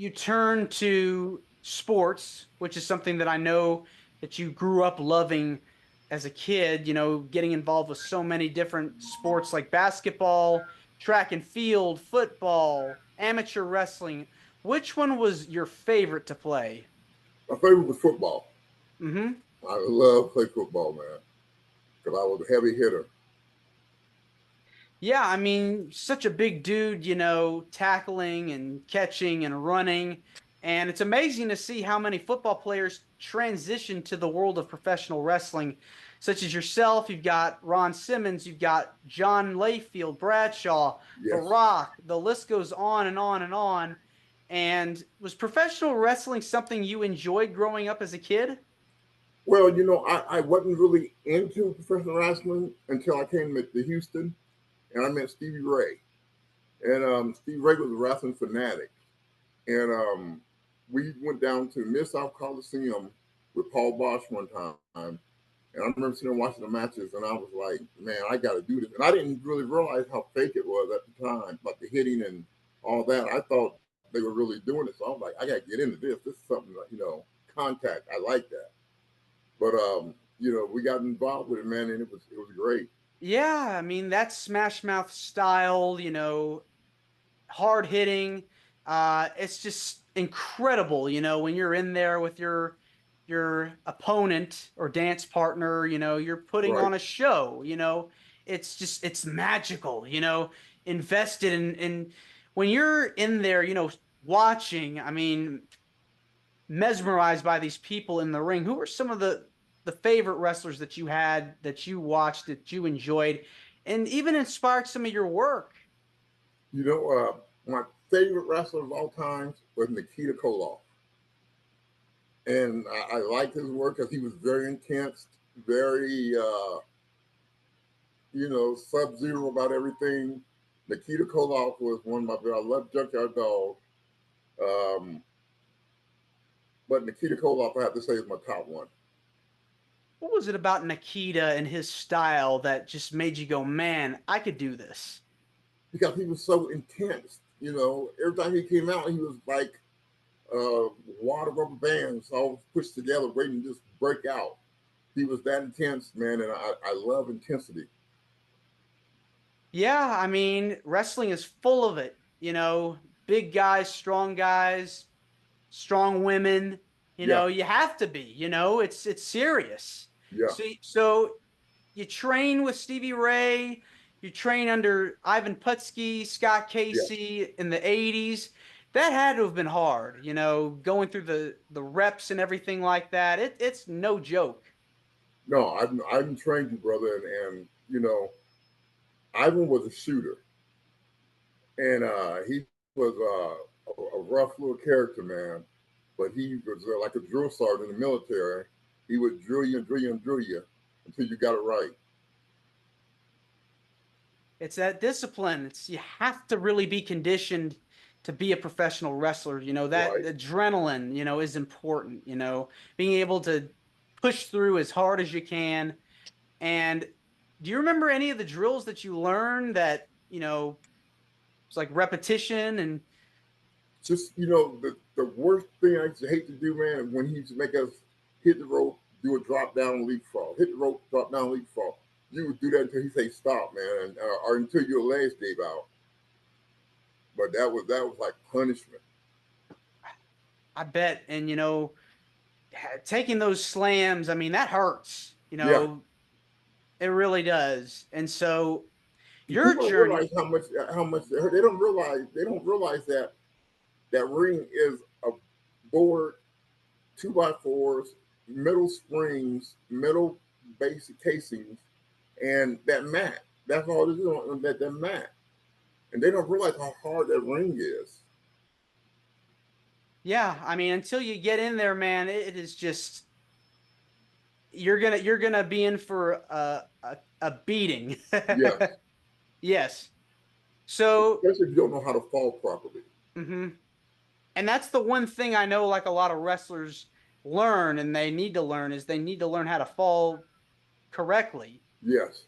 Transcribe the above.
you turn to sports, which is something that I know that you grew up loving as a kid, getting involved with so many different sports like basketball, track and field, football, amateur wrestling. Which one was your favorite to play? My favorite was football. Hmm. I love play football, man, because I was a heavy hitter. Yeah, I mean, such a big dude, tackling and catching and running. And it's amazing to see how many football players transition to the world of professional wrestling, such as yourself. You've got Ron Simmons, you've got John Layfield, Bradshaw, The Yes. Rock. The list goes on and on and on. And was professional wrestling something you enjoyed growing up as a kid? Well, I wasn't really into professional wrestling until I came to Houston, and I met Stevie Ray. And Stevie Ray was a wrestling fanatic. And we went down to Mid South Coliseum with Paul Bosch one time. And I remember sitting there watching the matches, and I was like, man, I got to do this. And I didn't really realize how fake it was at the time, like the hitting and all that. I thought they were really doing it. So I was like, I got to get into this. This is something, contact. I like that. But we got involved with it, man, and it was great. Yeah, I mean, that Smash Mouth style, hard hitting. It's just incredible, when you're in there with your opponent or dance partner, you're putting Right. on a show, it's magical, invested in when you're in there, watching, I mean, mesmerized by these people in the ring. Who are some of the favorite wrestlers that you had, that you watched, that you enjoyed, and even inspired some of your work? My favorite wrestler of all times was Nikita Koloff. And I liked his work because he was very intense, very, sub zero about everything. Nikita Koloff was one of my favorite. I love Junkyard Dog. Um, but Nikita Koloff, I have to say, is my top one. What was it about Nikita and his style that just made you go, man, I could do this? Because he was so intense. Every time he came out, he was like uh, water rubber bands all pushed together, waiting to just break out. He was that intense, man, and I love intensity. Yeah, I mean, wrestling is full of it. Big guys, strong women. Yeah, You have to be. It's serious. yeah, So you train with Stevie Ray. You train under Ivan Putski, Scott yes. Casey in the '80s. That had to have been hard. Going through the reps and everything like that. It's no joke. No, I've been trained you, brother, and Ivan was a shooter, and he was a rough little character, man. But he was like a drill sergeant in the military. He would drill you and drill you and drill you until you got it right. It's that discipline. You have to really be conditioned to be a professional wrestler. That Right. adrenaline, is important, being able to push through as hard as you can. And do you remember any of the drills that you learned that, it's like repetition and Just the worst thing I used to hate to do, man, when he used to make us hit the rope, do a drop down leapfrog, hit the rope, drop down leapfrog. You would do that until he say stop, man, and, or until your legs gave out. But that was like punishment. I bet, and taking those slams, I mean, that hurts, Yeah, it really does. And so your people don't realize journey, how much they hurt. They don't realize that ring is a board, two by fours, metal springs, metal basic casings, and that mat. That's all it is on that mat. And they don't realize how hard that ring is. yeah, I mean, until you get in there, man, it is just you're gonna be in for a beating. Yes, Yes. So, especially if you don't know how to fall properly. mhm. And that's the one thing I know, like a lot of wrestlers learn, and they need to learn, is they need to learn how to fall correctly. Yes,